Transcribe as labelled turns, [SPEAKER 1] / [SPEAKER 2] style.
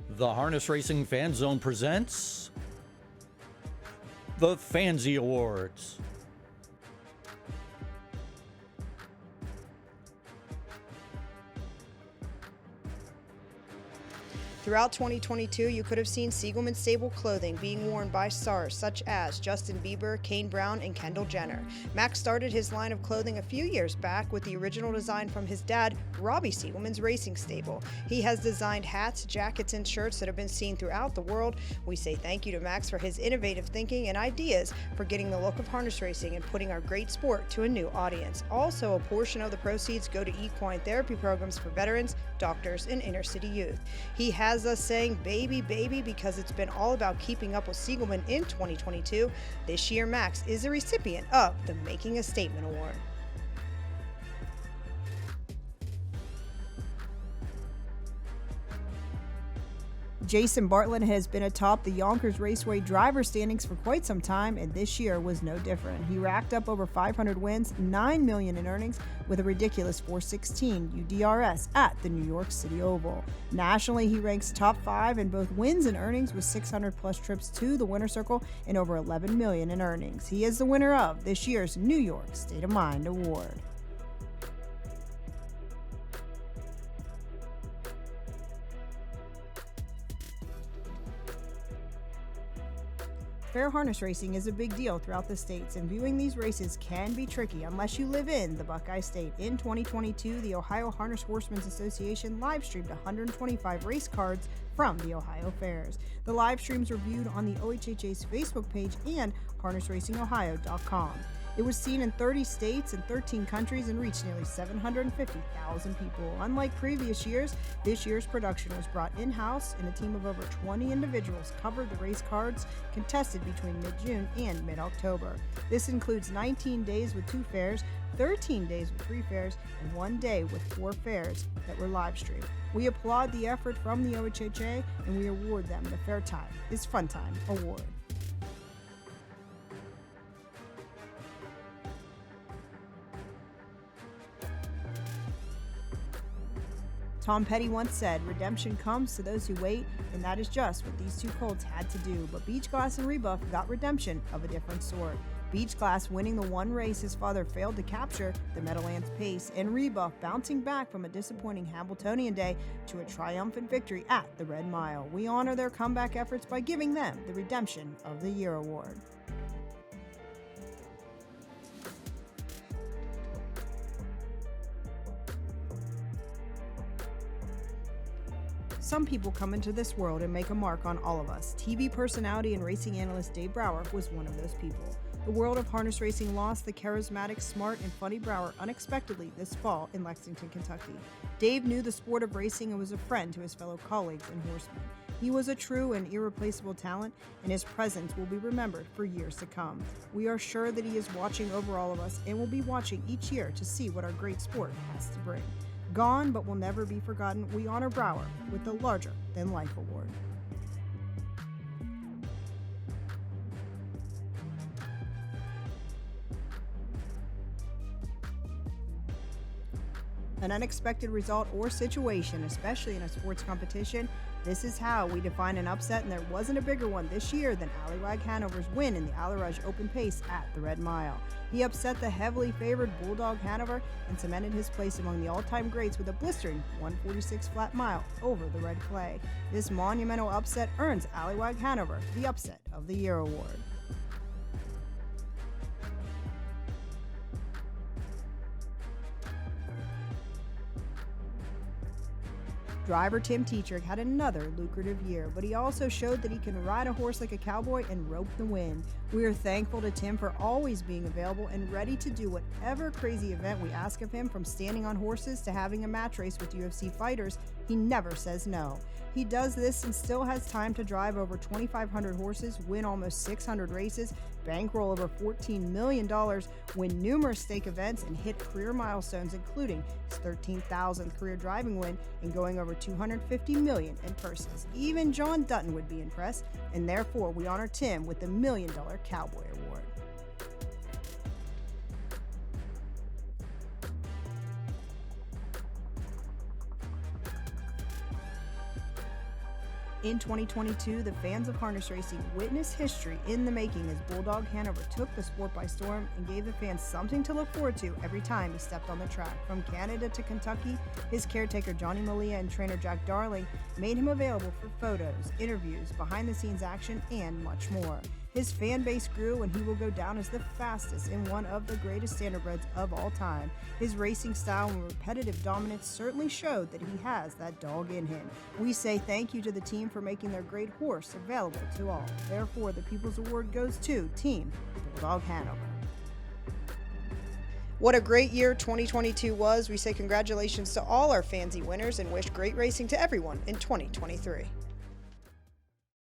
[SPEAKER 1] The Harness Racing Fan Zone presents the Fanzie Awards.
[SPEAKER 2] Throughout 2022, you could have seen Siegelman Stable clothing being worn by stars such as Justin Bieber, Kane Brown, and Kendall Jenner. Max started his line of clothing a few years back with the original design from his dad, Robbie Siegelman's racing stable. He has designed hats, jackets, and shirts that have been seen throughout the world. We say thank you to Max for his innovative thinking and ideas for getting the look of harness racing and putting our great sport to a new audience. Also, a portion of the proceeds go to equine therapy programs for veterans, doctors, and inner city youth. He has us saying baby, baby, because it's been all about keeping up with Siegelman in 2022. This year, Max is a recipient of the Making a Statement Award. Jason Bartlett has been atop the Yonkers Raceway driver standings for quite some time, and this year was no different. He racked up over 500 wins, $9 million in earnings, with a ridiculous 416 UDRS at the New York City Oval. Nationally, he ranks top 5 in both wins and earnings with 600 plus trips to the winner's circle and over $11 million in earnings. He is the winner of this year's New York State of Mind Award. Fair harness racing is a big deal throughout the states, and viewing these races can be tricky unless you live in the Buckeye State. In 2022, the Ohio Harness Horsemen's Association live-streamed 125 race cards from the Ohio Fairs. The live streams were viewed on the OHHA's Facebook page and harnessracingohio.com. It was seen in 30 states and 13 countries and reached nearly 750,000 people. Unlike previous years, this year's production was brought in-house, and a team of over 20 individuals covered the race cards contested between mid-June and mid-October. This includes 19 days with 2 fairs, 13 days with 3 fairs, and 1 day with 4 fairs that were live streamed. We applaud the effort from the OHHA, and we award them the Fair Time is Fun Time Award. Tom Petty once said, "Redemption comes to those who wait," and that is just what these two colts had to do. But Beach Glass and Rebuff got redemption of a different sort. Beach Glass winning the one race his father failed to capture, the Meadowlands Pace, and Rebuff bouncing back from a disappointing Hamiltonian day to a triumphant victory at the Red Mile. We honor their comeback efforts by giving them the Redemption of the Year award. Some people come into this world and make a mark on all of us. TV personality and racing analyst Dave Brower was one of those people. The world of harness racing lost the charismatic, smart, and funny Brower unexpectedly this fall in Lexington, Kentucky. Dave knew the sport of racing and was a friend to his fellow colleagues and horsemen. He was a true and irreplaceable talent, and his presence will be remembered for years to come. We are sure that he is watching over all of us and will be watching each year to see what our great sport has to bring. Gone but will never be forgotten, we honor Brower with the Larger Than Life Award. An unexpected result or situation, especially in a sports competition, this is how we define an upset, and there wasn't a bigger one this year than Allywag Hanover's win in the Alleyrouge Open Pace at the Red Mile. He upset the heavily favored Bulldog Hanover and cemented his place among the all-time greats with a blistering 146 flat mile over the red clay. This monumental upset earns Allywag Hanover the Upset of the Year award. Driver Tim Tetrick had another lucrative year, but he also showed that he can ride a horse like a cowboy and rope the wind. We are thankful to Tim for always being available and ready to do whatever crazy event we ask of him, from standing on horses to having a match race with UFC fighters. He never says no. He does this and still has time to drive over 2,500 horses, win almost 600 races, bankroll over $14 million, win numerous stake events, and hit career milestones, including his 13,000th career driving win and going over $250 million in purses. Even John Dutton would be impressed, and therefore we honor Tim with the $1 Million Cowboy Award. In 2022, the fans of harness racing witnessed history in the making as Bulldog Hanover took the sport by storm and gave the fans something to look forward to every time he stepped on the track. From Canada to Kentucky, his caretaker Johnny Malia and trainer Jack Darling made him available for photos, interviews, behind-the-scenes action, and much more. His fan base grew, and he will go down as the fastest and one of the greatest standardbreds of all time. His racing style and repetitive dominance certainly showed that he has that dog in him. We say thank you to the team for making their great horse available to all. Therefore, the People's Award goes to Team Bulldog Hanover. What a great year 2022 was. We say congratulations to all our Fanzie winners and wish great racing to everyone in 2023.